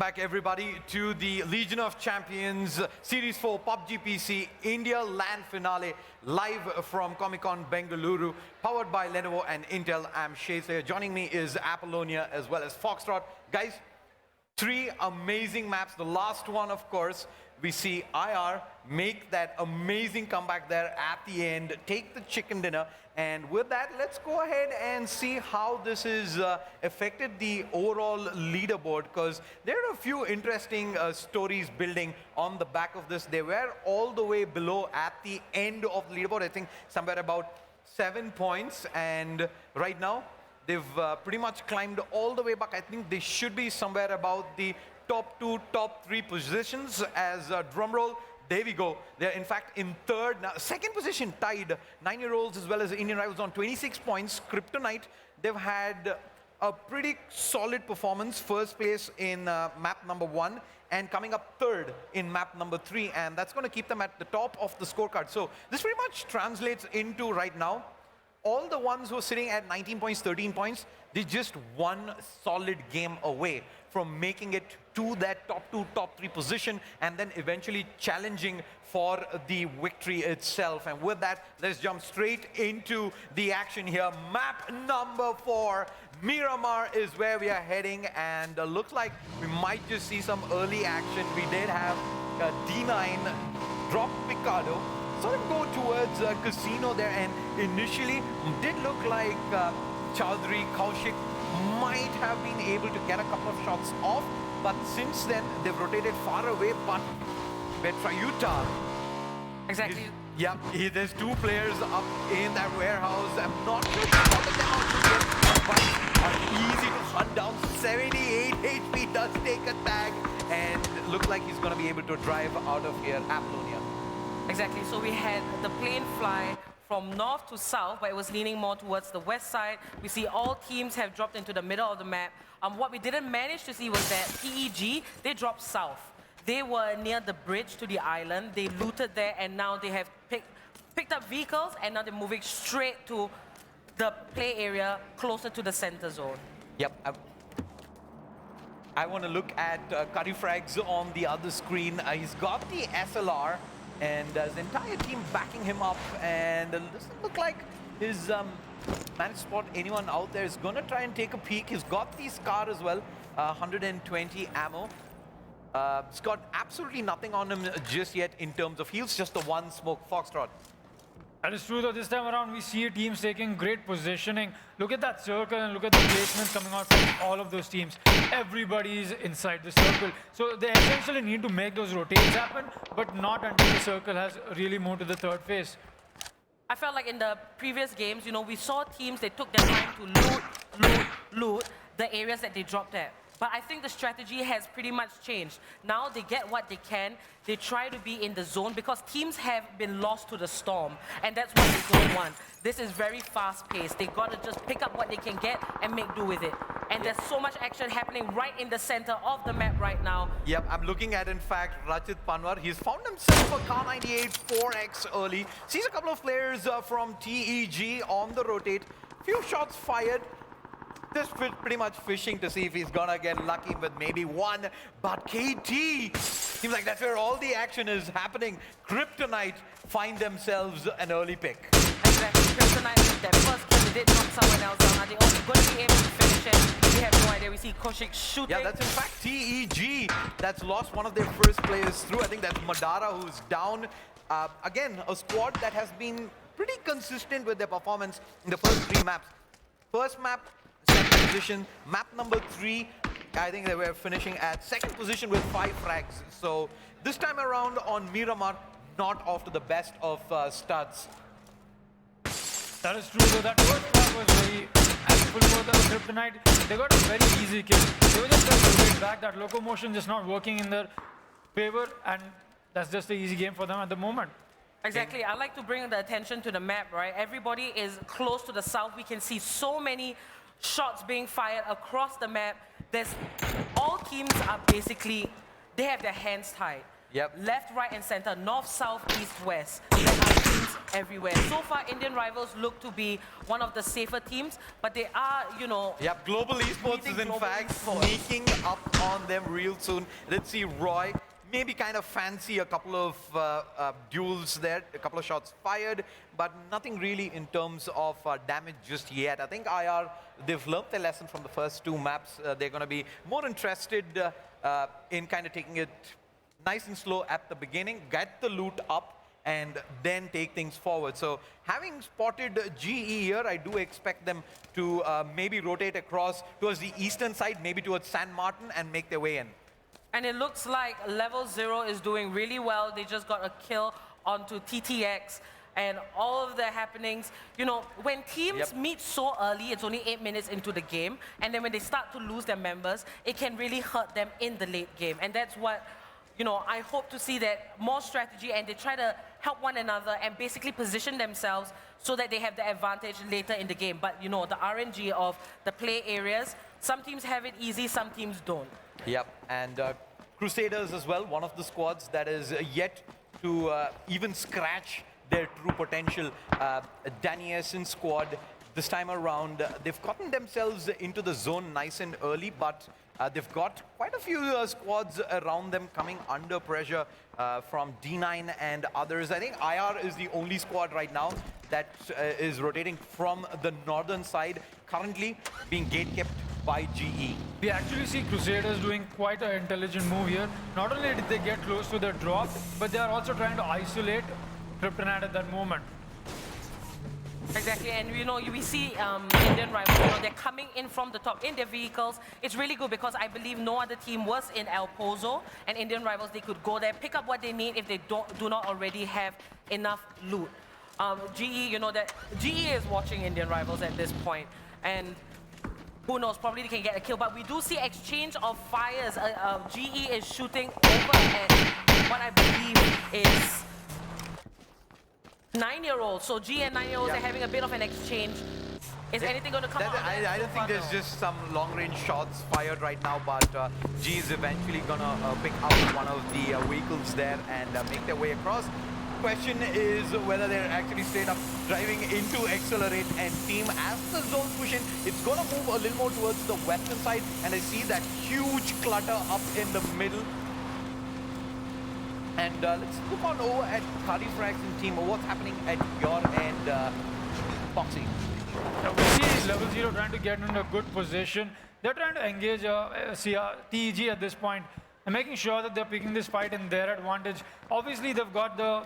back everybody to the Legion of Champions Series 4 PUBG PC India LAN finale live from Comic-Con Bengaluru, powered by Lenovo and Intel. I'm Shayslayer. Joining me is Apollonia as well as Foxtrot. Guys, three amazing maps. The last one, of course, we see IR make that amazing comeback there at the end, take the chicken dinner. And with that, let's go ahead and see how this has affected the overall leaderboard, because there are a few interesting stories building on the back of this. They were all the way below at the end of the leaderboard, I think somewhere about 7 points. And right now, they've pretty much climbed all the way back. I think they should be somewhere about the top 2, top 3 positions as drum roll. There we go. They're in fact in third now. Second position tied. 9-year-olds as well as Indian Rivals on 26 points. Kryptonite, they've had a pretty solid performance. First place in map number 1 and coming up third in map number 3. And that's going to keep them at the top of the scorecard. So this pretty much translates into right now, all the ones who are sitting at 19 points, 13 points, they're just one solid game away from making it to that top 2, top 3 position and then eventually challenging for the victory itself. And with that, let's jump straight into the action here. Map number 4, Miramar is where we are heading, and looks like we might just see some early action. We did have D9 drop Picardo, sort of go towards Casino there, and initially did look like Chaudhary Kaushik might have been able to get a couple of shots off, but since then they've rotated far away. But Betrayuta, exactly. There's 2 players up in that warehouse. I'm not sure if they spotted them out yet, but are easy to hunt down. 78 HP does take a tag, and looks like he's going to be able to drive out of here. Apollonia. Exactly, so we had the plane fly from north to south, but it was leaning more towards the west side. We see all teams have dropped into the middle of the map. What we didn't manage to see was that PEG, they dropped south. They were near the bridge to the island. They looted there, and now they have picked up vehicles, and now they're moving straight to the play area closer to the center zone. Yep. I want to look at Curry Frags on the other screen. He's got the SLR, and his entire team backing him up, and it doesn't look like his managed to spot anyone out there. Is gonna try and take a peek. He's got the Scar as well, 120 ammo. He's got absolutely nothing on him just yet in terms of heals, just the one smoke. Foxtrot. That is true, though. This time around, we see teams taking great positioning. Look at that circle and look at the placements coming out from all of those teams. Everybody is inside the circle. So they essentially need to make those rotates happen, but not until the circle has really moved to the third phase. I felt like in the previous games, we saw teams, they took their time to loot the areas that they dropped at. But I think the strategy has pretty much changed. Now they get what they can. They try to be in the zone because teams have been lost to the storm, and that's what they don't want. This is very fast-paced. They got to just pick up what they can get and make do with it. And there's so much action happening right in the center of the map right now. Yep, I'm looking at, in fact, Rachit Panwar. He's found himself a Kar 98 4X early. Sees a couple of players from TEG on the rotate. Few shots fired. Just pretty much fishing to see if he's gonna get lucky with maybe one. But KT, seems like that's where all the action is happening. Kryptonite find themselves an early pick. Exactly, Kryptonite with their first kill. They did knock someone else down. Are they also going to be able to finish it? We have no idea. We see Kaushik shooting. Yeah, that's in fact TEG that's lost one of their first players through. I think that's Madara who's down. Again, a squad that has been pretty consistent with their performance in the first 3 maps. First map, second position. Map number 3, I think they were finishing at second position with 5 frags. So this time around on Miramar, not off to the best of starts. That is true, though. That first frag was very helpful for the Kryptonite. They got a very easy kill. They were just trying to rotate back. That locomotion just not working in their favor, and that's just an easy game for them at the moment. Exactly. I like to bring the attention to the map, right? Everybody is close to the south. We can see so many shots being fired across the map. All teams are basically, they have their hands tied. Yep. Left, right, and center, north, south, east, west. There are teams everywhere. So far, Indian Rivals look to be one of the safer teams, but they are, you know... Yep, Global Esports is in Global fact Esports. sneaking up on them real soon. Let's see Roy maybe kind of fancy a couple of duels there, a couple of shots fired, but nothing really in terms of damage just yet. I think IR, they've learned their lesson from the first two maps. They're going to be more interested in kind of taking it nice and slow at the beginning, get the loot up, and then take things forward. So having spotted GE here, I do expect them to maybe rotate across towards the eastern side, maybe towards San Martin, and make their way in. And it looks like Level 0 is doing really well. They just got a kill onto TTX and all of the happenings. You know, when teams meet so early, it's only 8 minutes into the game, and then when they start to lose their members, it can really hurt them in the late game. And that's what, you know, I hope to see, that more strategy, and they try to help one another and basically position themselves so that they have the advantage later in the game. But, you know, the RNG of the play areas, some teams have it easy, some teams don't. Yep, and Crusaders as well, one of the squads that is yet to even scratch their true potential. Danny Essen's squad, this time around, they've gotten themselves into the zone nice and early, but they've got quite a few squads around them coming under pressure from D9 and others. I think IR is the only squad right now that is rotating from the northern side, currently being gate-kept by GE. We actually see Crusaders doing quite an intelligent move here. Not only did they get close to the drop, but they are also trying to isolate Kryptonite at that moment. Exactly, and you know, we see Indian Rivals, you know, they're coming in from the top in their vehicles. It's really good because I believe no other team was in El Pozo, and Indian Rivals, they could go there, pick up what they need if they do not already have enough loot. GE, you know, that GE is watching Indian Rivals at this point, and who knows, probably they can get a kill, but we do see exchange of fires. GE is shooting over at what I believe is 9-year-olds. So G and 9-year-olds are having a bit of an exchange. Is anything going to come out of that? I don't think there's just some long-range shots fired right now, but G is eventually going to pick up one of the vehicles there and make their way across. Question is whether they're actually straight up driving into Accelerate and Team. As the zones push in, it's going to move a little more towards the western side, and I see that huge clutter up in the middle. And let's look on over at Cardifrax and Team. What's happening at your end, Foxy? Now we see Level 0 trying to get in a good position. They're trying to engage TEG at this point and making sure that they're picking this fight in their advantage. Obviously, they've got the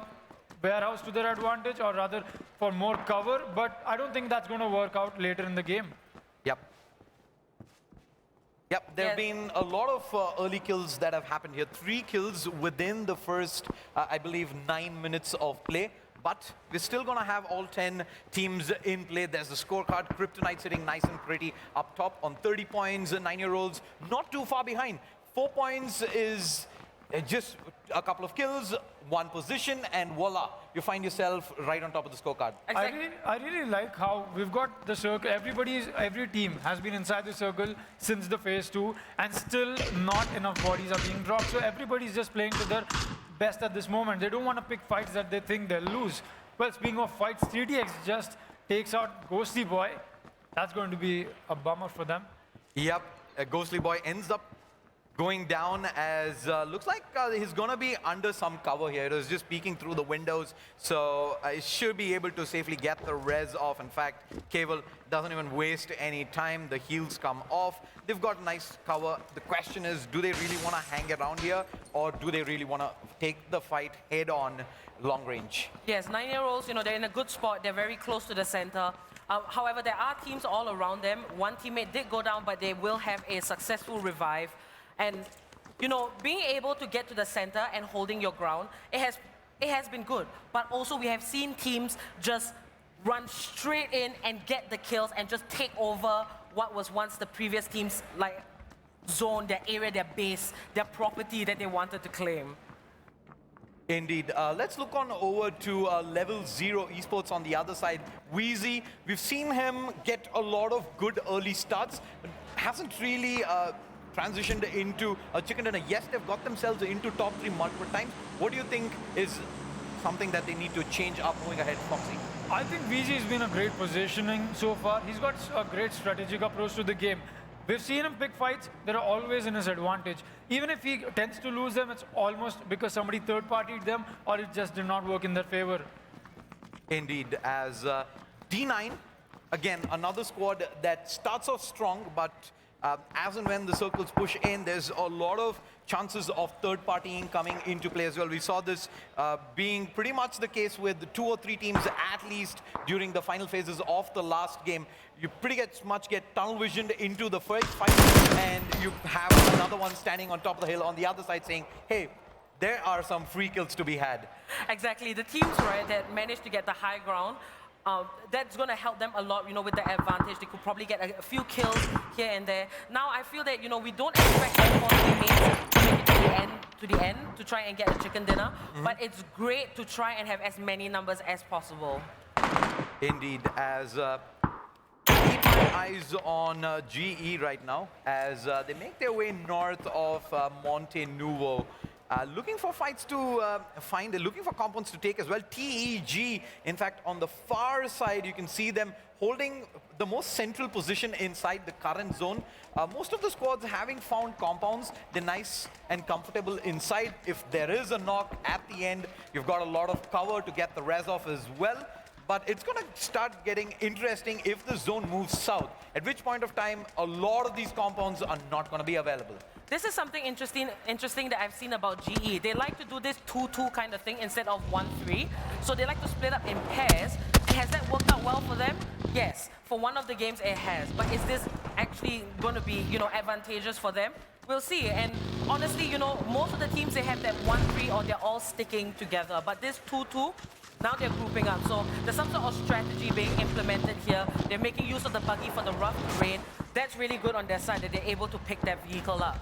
warehouse to their advantage, or rather for more cover, but I don't think that's going to work out later in the game. Yep. Yep, there have been a lot of early kills that have happened here. 3 kills within the first, I believe, 9 minutes of play. But we're still going to have all 10 teams in play. There's the scorecard. Kryptonite sitting nice and pretty up top on 30 points. 9-year-olds not too far behind. 4 points is just a couple of kills, 1 position, and voila, you find yourself right on top of the scorecard. I really like how we've got the circle. Every team has been inside the circle since the phase 2, and still not enough bodies are being dropped. So everybody's just playing to their best at this moment. They don't want to pick fights that they think they'll lose. Well, speaking of fights, 3DX just takes out Ghostly Boy. That's going to be a bummer for them. Yep, Ghostly Boy ends up going down as looks like he's gonna be under some cover here. It was just peeking through the windows, so he should be able to safely get the res off. In fact, Cable doesn't even waste any time. The heals come off. They've got nice cover. The question is, do they really want to hang around here, or do they really want to take the fight head on long range? Yes, 9-year-olds, you know, they're in a good spot. They're very close to the center. However, there are teams all around them. One teammate did go down, but they will have a successful revive. And, you know, being able to get to the center and holding your ground, it has been good. But also we have seen teams just run straight in and get the kills and just take over what was once the previous team's like zone, their area, their base, their property that they wanted to claim. Indeed. Let's look on over to Level 0 Esports on the other side. Wheezy, we've seen him get a lot of good early starts, but hasn't really transitioned into a chicken dinner. Yes, they've got themselves into top 3 multiple times. What do you think is something that they need to change up moving ahead, Foxy? I think VG has been a great positioning so far. He's got a great strategic approach to the game. We've seen him pick fights that are always in his advantage. Even if he tends to lose them, it's almost because somebody third-partied them or it just did not work in their favor. Indeed, as D9, again, another squad that starts off strong, but as and when the circles push in, there's a lot of chances of third partying coming into play as well. We saw this being pretty much the case with 2 or 3 teams at least during the final phases of the last game. You pretty much get tunnel visioned into the first fight, and you have another one standing on top of the hill on the other side saying, hey, there are some free kills to be had. Exactly. The teams, right, that managed to get the high ground, that's going to help them a lot, with the advantage. They could probably get a few kills here and there. Now, I feel that, we don't expect all 4 teammates to make it to the end to try and get a chicken dinner, but it's great to try and have as many numbers as possible. Indeed, as keep my eyes on GE right now as they make their way north of Monte Nuovo. Looking for fights to find, looking for compounds to take as well. TEG, in fact, on the far side, you can see them holding the most central position inside the current zone. Most of the squads having found compounds, they're nice and comfortable inside. If there is a knock at the end, you've got a lot of cover to get the res off as well. But it's going to start getting interesting if the zone moves south, at which point of time, a lot of these compounds are not going to be available. This is something interesting that I've seen about GE. They like to do this 2-2 kind of thing instead of 1-3. So they like to split up in pairs. Has that worked out well for them? Yes. For one of the games, it has. But is this actually going to be, advantageous for them? We'll see. And honestly, most of the teams, they have that 1-3 or they're all sticking together. But this 2-2, now they're grouping up. So there's some sort of strategy being implemented here. They're making use of the buggy for the rough terrain. That's really good on their side that they're able to pick that vehicle up.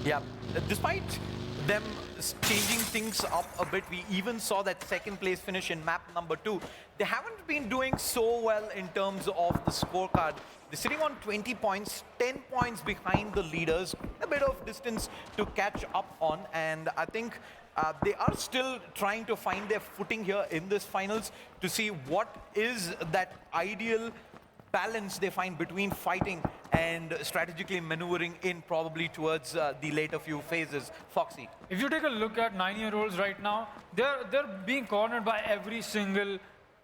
Yeah, despite them changing things up a bit, we even saw that second place finish in map number 2. They haven't been doing so well in terms of the scorecard. They're sitting on 20 points, 10 points behind the leaders, a bit of distance to catch up on, and I think they are still trying to find their footing here in this finals to see what is that ideal balance they find between fighting and strategically maneuvering in probably towards the later few phases. Foxy. If you take a look at 9-year-olds right now, they're being cornered by every single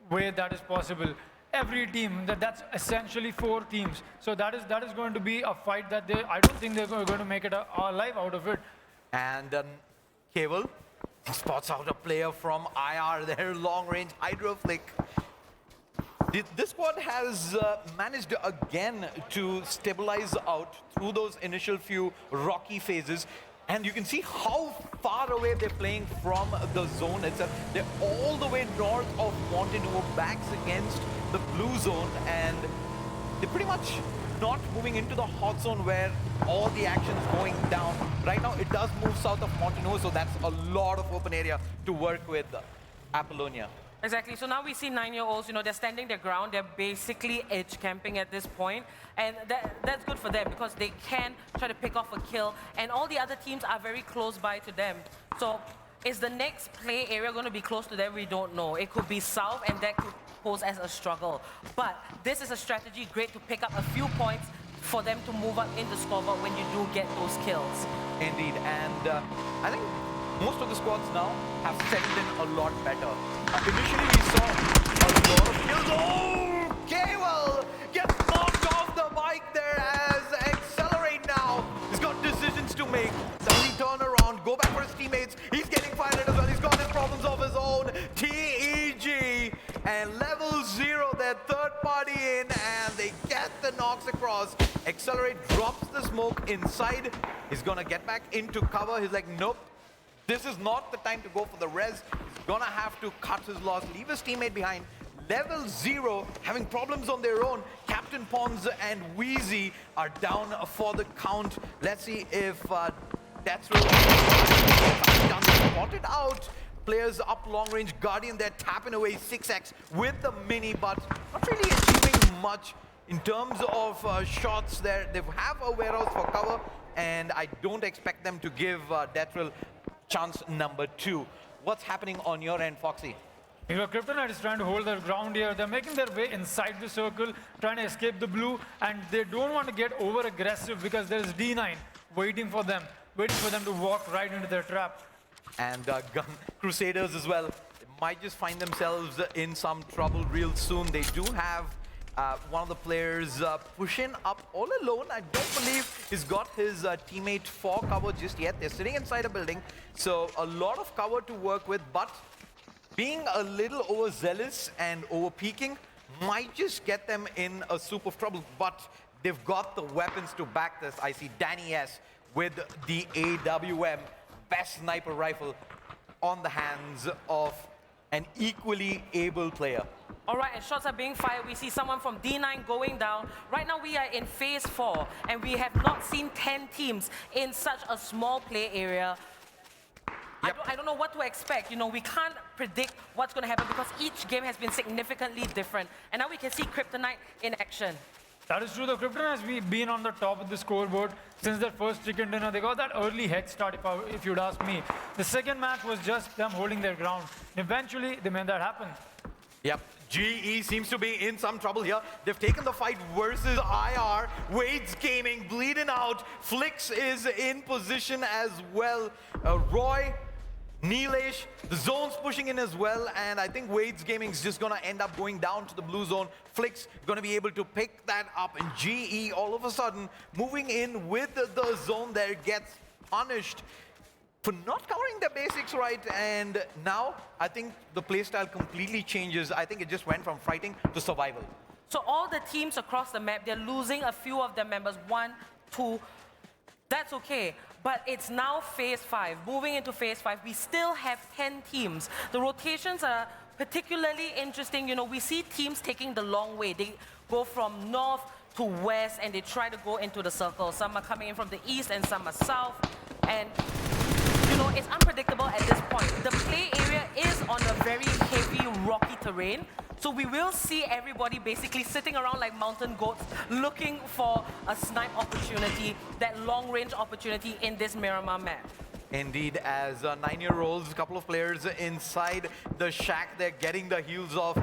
way that is possible. Every team, that's essentially 4 teams. So that is going to be a fight that I don't think they're going to make it alive out of it. And Cable spots out a player from IR there, long-range hydro flick. This squad has managed again to stabilize out through those initial few rocky phases. And you can see how far away they're playing from the zone itself. They're all the way north of Monte Nuovo, backs against the blue zone. And they're pretty much not moving into the hot zone where all the action is going down. Right now, it does move south of Monte Nuovo, so that's a lot of open area to work with Apollonia. Exactly. So now we see 9-year-olds, they're standing their ground. They're basically edge camping at this point. And that's good for them because they can try to pick off a kill. And all the other teams are very close by to them. So is the next play area going to be close to them? We don't know. It could be south, and that could pose as a struggle. But this is a strategy great to pick up a few points for them to move up in the scoreboard when you do get those kills. Indeed. And I think most of the squads now have settled in a lot better. Initially, we saw a lot of kills. Oh, Cable gets knocked off the bike there as Accelerate now. He's got decisions to make. Does he turn around, go back for his teammates? He's getting fired at as well. He's got his problems of his own. TEG and level 0, their third party in, and they get the knocks across. Accelerate drops the smoke inside. He's gonna get back into cover. He's like, nope. This is not the time to go for the res. He's gonna have to cut his loss, leave his teammate behind. Level 0 having problems on their own. Captain Pons and Wheezy are down for the count. Let's see if that's really done. Spotted out. Players up long range. Guardian there tapping away 6x with the mini, but not really achieving much in terms of shots there. They have a warehouse for cover, and I don't expect them to give Deathrill chance number 2. what's happening on your end, Foxy? You know, Kryptonite is trying to hold their ground here. They're making their way inside the circle, trying to escape the blue, and they don't want to get over-aggressive because there's D9 waiting for them to walk right into their trap. And Crusaders as well might just find themselves in some trouble real soon. They do have one of the players pushing up all alone. I don't believe he's got his teammate for cover just yet. They're sitting inside a building, so a lot of cover to work with, but being a little overzealous and over-peaking might just get them in a soup of trouble, but they've got the weapons to back this. I see Danny S with the AWM, best sniper rifle on the hands of an equally able player. All right, and shots are being fired. We see someone from D9 going down. Right now we are in phase 4, and we have not seen 10 teams in such a small play area. Yep. I don't know what to expect. You know, we can't predict what's going to happen because each game has been significantly different. And now we can see Kryptonite in action. That is true. The Kryptonite has been on the top of the scoreboard since their first chicken dinner. They got that early head start, if you'd ask me. The second match was just them holding their ground. Eventually, they made that happen. Yep, GE seems to be in some trouble here. They've taken the fight versus IR. Wade's Gaming bleeding out. Flix is in position as well. Roy, Neelesh, the zone's pushing in as well, and I think Wade's Gaming is just going to end up going down to the blue zone. Flix going to be able to pick that up, and GE all of a sudden moving in with the zone there gets punished for not covering the basics right, and now I think the playstyle completely changes. I think it just went from fighting to survival. So all the teams across the map, they're losing a few of their members, 1, 2. That's okay, but it's now phase 5. Moving into phase 5, we still have 10 teams. The rotations are particularly interesting. You know, we see teams taking the long way. They go from north to west, and they try to go into the circle. Some are coming in from the east, and some are south. And you know, it's unpredictable at this point. The play area is on a very heavy, rocky terrain. So we will see everybody basically sitting around like mountain goats looking for a snipe opportunity, that long-range opportunity in this Miramar map. Indeed, as 9-year-olds, a couple of players inside the shack, they're getting the heels off.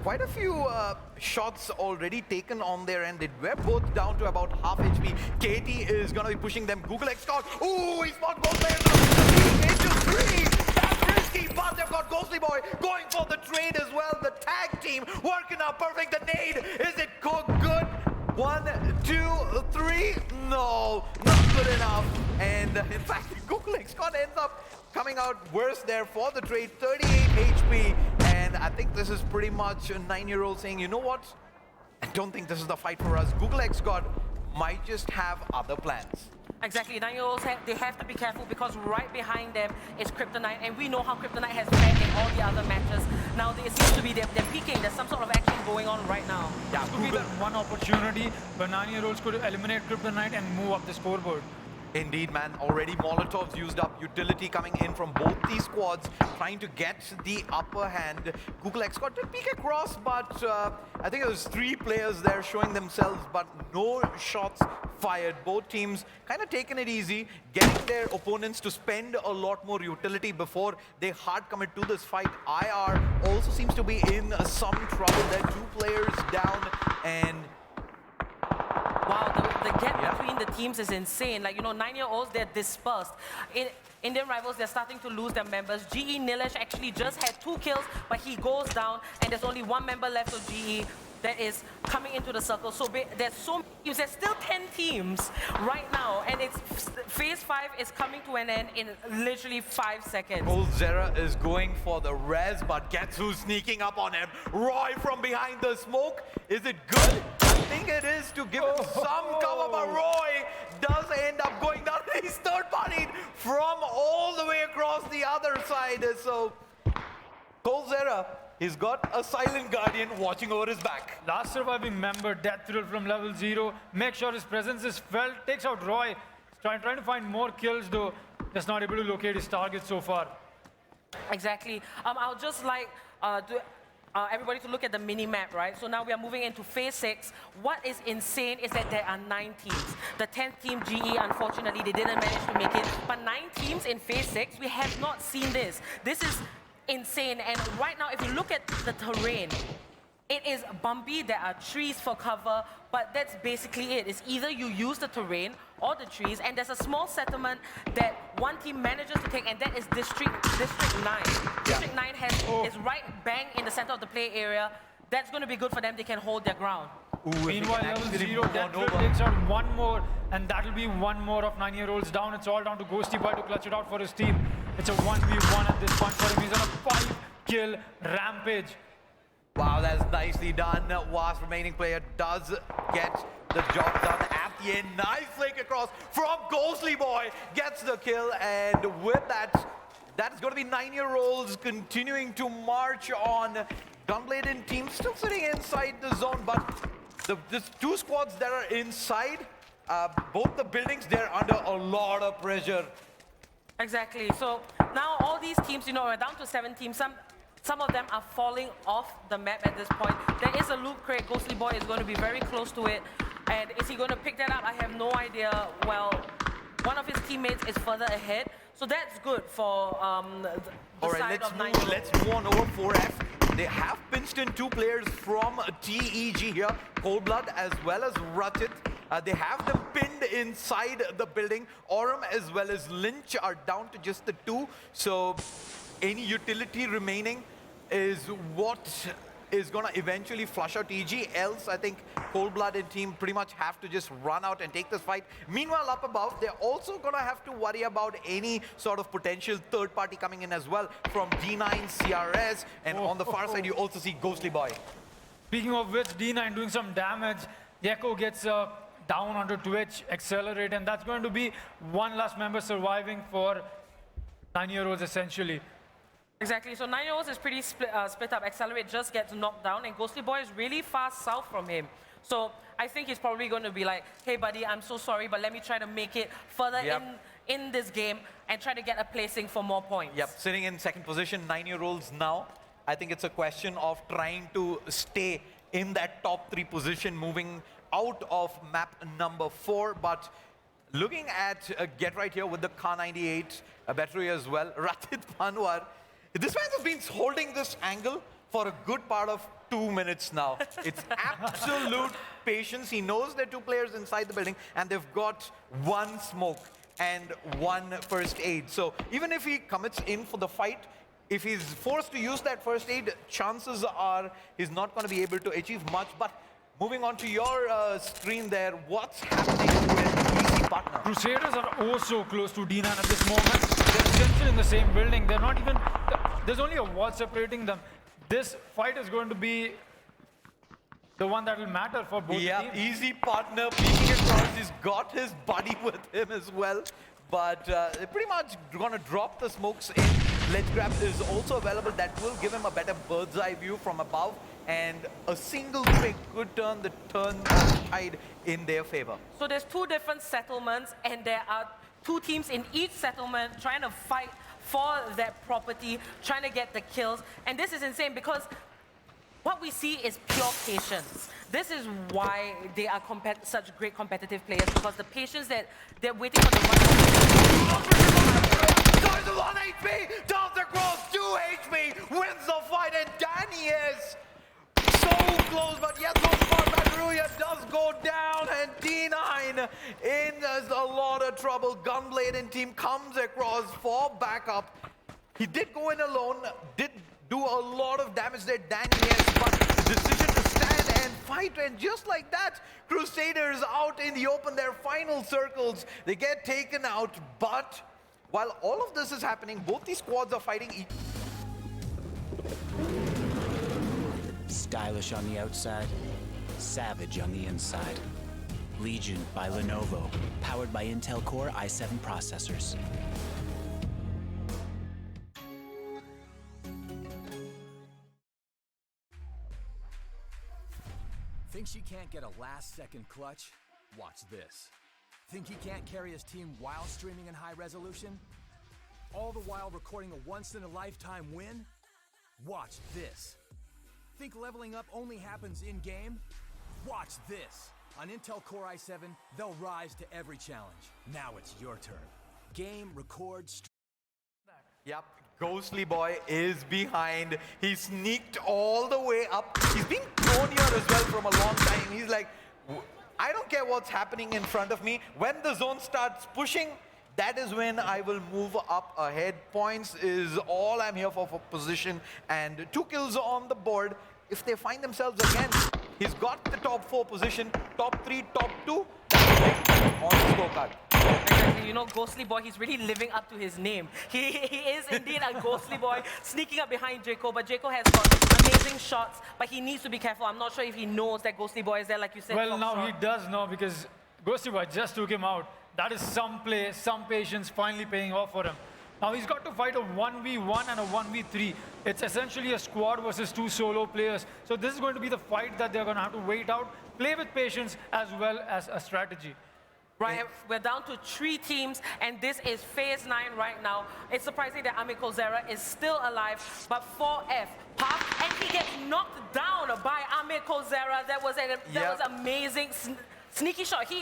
Quite a few shots already taken on their end. They were both down to about half HP. Katie is going to be pushing them. Google X Scout. Ooh, he spot both players. Into 3. That's risky, but they've got Ghostly Boy going for the trade as well. The tag team working out perfect. The nade. Is it good? 1, 2, 3. No, not good enough. And in fact, Google X Scout ends up coming out worse there for the trade. 38 HP. And I think this is pretty much a 9-year-old saying, you know what? I don't think this is the fight for us. Google X God might just have other plans. Exactly, 9-year-olds, they have to be careful because right behind them is Kryptonite, and we know how Kryptonite has fared in all the other matches. Now it seems to be they're peaking. There's some sort of action going on right now. Yeah, could be that one opportunity where 9-year-olds could eliminate Kryptonite and move up the scoreboard. Indeed, man. Already Molotovs used up. Utility coming in from both these squads, trying to get the upper hand. Google X Squad did peek across, but I think it was 3 players there showing themselves, but no shots fired. Both teams kind of taking it easy, getting their opponents to spend a lot more utility before they hard commit to this fight. IR also seems to be in some trouble. There are 2 players down, and wow, the gap between the teams is insane. Like, you know, 9-year-olds, they're dispersed. Indian rivals, they're starting to lose their members. GE Neelesh actually just had 2 kills, but he goes down, and there's only 1 member left of GE that is coming into the circle. So there's so many teams. There's still 10 teams right now, and it's phase 5 is coming to an end in literally 5 seconds. Zera is going for the res, but guess who's sneaking up on him? Roy from behind the smoke. Is it good? I think it is to give him some cover, but Roy does end up going down. He's third-partied from all the way across the other side. So Zera, he's got a silent guardian watching over his back. Last surviving member, Death Thrill from level 0. Make sure his presence is felt. Takes out Roy. Trying to find more kills, though. Just not able to locate his target so far. Exactly. I'll just like everybody to look at the mini map, right? So now we are moving into phase 6. What is insane is that there are 9 teams. The 10th team, GE, unfortunately, they didn't manage to make it. But 9 teams in phase 6, we have not seen this. This is insane. And right now, if you look at the terrain, it is bumpy, there are trees for cover, but that's basically it. It's either you use the terrain or the trees, and there's a small settlement that one team manages to take, and that is District 9. District 9 is right bang in the center of the play area. That's going to be good for them. They can hold their ground. Meanwhile, level 0, Deathwill takes out one more, and that'll be one more of 9-year-olds down. It's all down to Ghosty Boy to clutch it out for his team. It's a 1v1 at this point for him. He's on a 5-kill rampage. Wow, that's nicely done. Vast remaining player does get the job done at the end. Nice flick across from Ghostly Boy. Gets the kill, and with that, that's going to be 9-year-olds continuing to march on. Gunblade and team still sitting inside the zone, but the 2 squads that are inside, both the buildings, they're under a lot of pressure. Exactly. So now all these teams, are down to 7 teams. Some of them are falling off the map at this point. There is a loot crate. Ghostly Boy is going to be very close to it. And is he going to pick that up? I have no idea. Well, one of his teammates is further ahead. So that's good for the side of 9. Let's move on over 4F. They have pinched in 2 players from TEG here, Coldblood as well as Ratchet. They have them pinned inside the building. Aurum as well as Lynch are down to just the 2. So any utility remaining is what is going to eventually flush out TG. Else, I think Coldblood and team pretty much have to just run out and take this fight. Meanwhile, up above, they're also going to have to worry about any sort of potential third party coming in as well from D9, CRS, and on the far side, you also see Ghostly Boy. Speaking of which, D9 doing some damage. Yeko gets down onto Twitch, Accelerate, and that's going to be one last member surviving for 9-year-olds essentially. Exactly, so 9-year-olds is pretty split up. Accelerate just gets knocked down, and Ghostly Boy is really fast south from him. So I think he's probably going to be like, hey buddy, I'm so sorry, but let me try to make it further in this game and try to get a placing for more points. Yep, sitting in second position, 9-year-olds now. I think it's a question of trying to stay in that top 3 position, moving out of map number 4, but looking at Get Right here with the K98 battery as well, Ratit Panwar. This man has been holding this angle for a good part of 2 minutes now. It's absolute patience. He knows there are 2 players inside the building, and they've got 1 smoke and 1 first aid. So even if he commits in for the fight, if he's forced to use that first aid, chances are he's not going to be able to achieve much. But moving on to your screen there, what's happening with EC Partner? Crusaders are also close to D9 at this moment. They're essentially in the same building. They're not even... There's only a wall separating them. This fight is going to be the one that will matter for both teams. Easy Partner peeking across. He's got his buddy with him as well. But they're pretty much going to drop the smokes in. Ledge Grab is also available. That will give him a better bird's eye view from above. And a single pick could turn the tide in their favor. So there's 2 different settlements, and there are 2 teams in each settlement trying to fight for that property, trying to get the kills. And this is insane because what we see is pure patience. This is why they are such great competitive players, because the patience that they're waiting for the Guys, 1 HP, down the cross, 2 HP, wins the fight, and Danny is so close, but yet so far, Badruya does go down, and D9 in a lot of trouble. Gunblade and team comes across for backup. He did go in alone, did do a lot of damage there, Danny has, but the decision to stand and fight, and just like that, Crusaders out in the open, their final circles, they get taken out, but while all of this is happening, both these squads are fighting each. Stylish on the outside, savage on the inside. Legion by Lenovo, powered by Intel Core i7 processors. Think she can't get a last-second clutch? Watch this. Think he can't carry his team while streaming in high resolution? All the while recording a once-in-a-lifetime win? Watch this. Think leveling up only happens in-game? Watch this. On Intel Core i7, they'll rise to every challenge. Now it's your turn. Game, record, Yep, Ghostly Boy is behind. He sneaked all the way up. He's been thrown here as well from a long time. He's like, I don't care what's happening in front of me. When the zone starts pushing, that is when I will move up ahead. Points is all I'm here for position. And 2 kills on the board. If they find themselves again, he's got the top 4 position, top 3, top 2. That's big on the scorecard. Exactly. You know, Ghostly Boy, he's really living up to his name. He is indeed a Ghostly Boy, sneaking up behind Jaco, but Jaco has got amazing shots, but he needs to be careful. I'm not sure if he knows that Ghostly Boy is there, like you said. Well, now he does know because Ghostly Boy just took him out. That is some play, some patience finally paying off for him. Now he's got to fight a 1v1 and a 1v3. It's essentially a squad versus 2 solo players. So this is going to be the fight that they're going to have to wait out, play with patience as well as a strategy. Right, we're down to 3 teams, and this is phase 9 right now. It's surprising that Amico Zera is still alive, but 4F, Puff, and he gets knocked down by Amico Zera. That was amazing sneaky shot.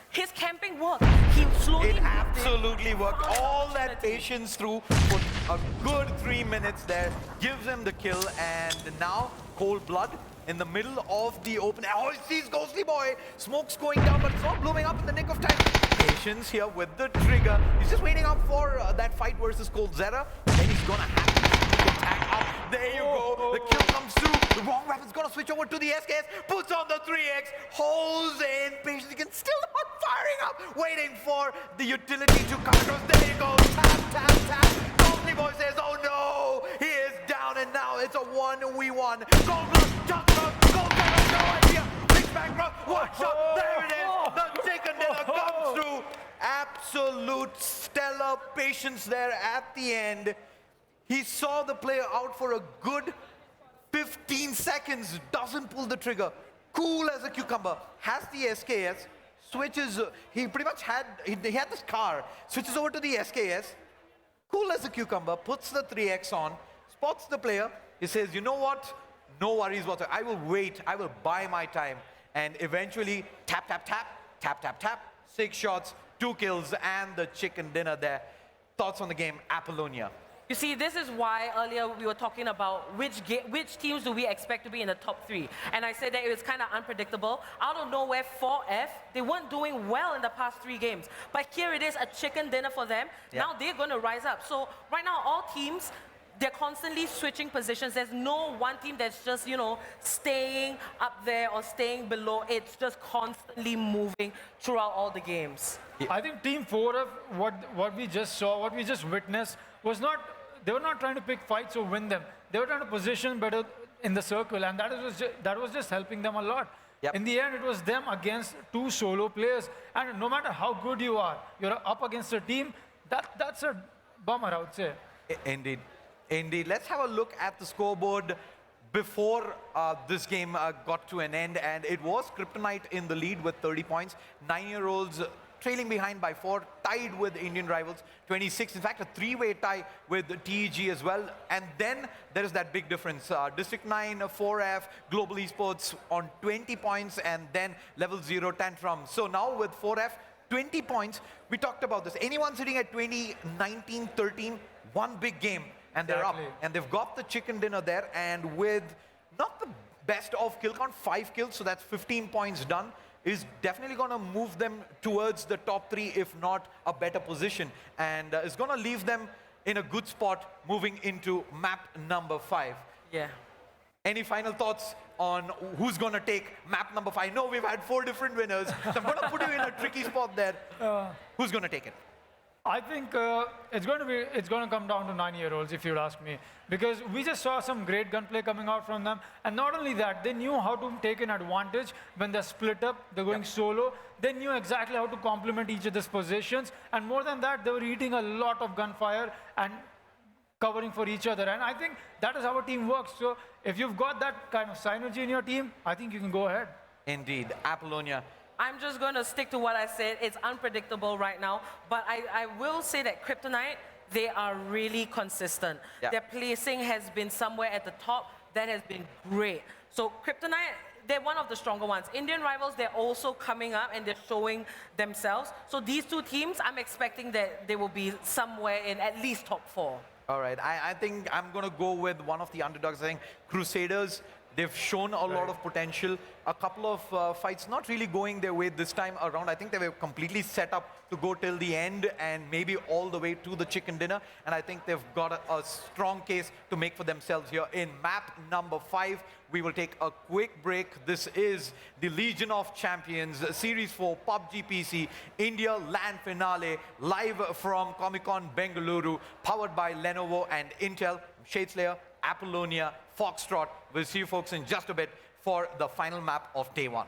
His camping worked. He slowly It absolutely worked. All that patience through for a good 3 minutes there gives him the kill, and now cold blood in the middle of the open. Oh, he sees Ghostly Boy. Smoke's going down, but it's not blowing up in the nick of time. Patience here with the trigger. He's just waiting up for that fight versus Cold Zera. Then he's gonna have to attack up. There you go. The kill comes through. The wrong weapon's gonna switch over to the SKS. Puts on the 3x. Holds in. Patience. He can still not firing up. Waiting for the utility to come across. There you go. Tap, tap, tap. Ghostly Boy says, oh no. He is down, and now it's a 1v1. Gold blood, jump blood, Gold blood, no idea. Big bang blood, one shot. There it is. The chicken dinner comes through. Absolute stellar patience there at the end. He saw the player out for a good 15 seconds, doesn't pull the trigger. Cool as a cucumber, has the SKS, switches, he pretty much had, he had this car, switches over to the SKS, cool as a cucumber, puts the 3x on, spots the player, he says, you know what, no worries whatsoever, I will wait, I will buy my time. And eventually, tap, tap, tap, tap, tap, tap, 6 shots, 2 kills, and the chicken dinner there. Thoughts on the game, Apollonia? You see, this is why earlier we were talking about which teams do we expect to be in the top 3. And I said that it was kind of unpredictable. Out of nowhere, 4F, they weren't doing well in the past 3 games. But here it is, a chicken dinner for them. Yeah. Now they're going to rise up. So right now, all teams, they're constantly switching positions. There's no one team that's just, you know, staying up there or staying below. It's just constantly moving throughout all the games. I think Team 4F, what we just saw, what we just witnessed, was not, they were not trying to pick fights or win them. They were trying to position better in the circle, and that was just helping them a lot. Yep. In the end, it was them against 2 solo players, and no matter how good you are, you're up against a team, that's a bummer, I would say. Indeed. Indeed. Let's have a look at the scoreboard before this game got to an end, and it was Kryptonite in the lead with 30 points. 9-year-olds trailing behind by 4, tied with Indian rivals, 26. In fact, a 3-way tie with TEG as well. And then there is that big difference. District 9, 4F, Global Esports on 20 points, and then Level 0, Tantrum. So now with 4F, 20 points. We talked about this. Anyone sitting at 20, 19, 13, one big game, and they're up. And they've got the chicken dinner there, and with not the best of kill count, 5 kills, so that's 15 points done, is definitely going to move them towards the top 3, if not a better position. And it's going to leave them in a good spot moving into map number 5. Yeah. Any final thoughts on who's going to take map number 5? No, we've had 4 different winners, so I'm going to put you in a tricky spot there. Who's going to take it? I think it's going to come down to 9-year-olds, if you'd ask me, because we just saw some great gunplay coming out from them, and not only that, they knew how to take an advantage when they're split up, they're going solo. They knew exactly how to complement each other's positions, and more than that, they were eating a lot of gunfire and covering for each other, and I think that is how a team works. So if you've got that kind of synergy in your team, I think you can go ahead. Indeed, Apollonia. I'm just going to stick to what I said. It's unpredictable right now, but I will say that Kryptonite, they are really consistent. Yeah. Their placing has been somewhere at the top. that has been great. So Kryptonite, they're one of the stronger ones. Indian rivals, they're also coming up and they're showing themselves. So these two teams, I'm expecting that they will be somewhere in at least top 4. All right, I think I'm going to go with one of the underdogs. I think Crusaders, they've shown a lot of potential. A couple of fights not really going their way this time around. I think they were completely set up to go till the end and maybe all the way to the chicken dinner. And I think they've got a strong case to make for themselves here. In map number 5, we will take a quick break. This is the Legion of Champions Series 4 PUBG PC India LAN finale, live from Comic-Con Bengaluru, powered by Lenovo and Intel. Shadeslayer, Apollonia, Foxtrot. We'll see you folks in just a bit for the final map of day 1.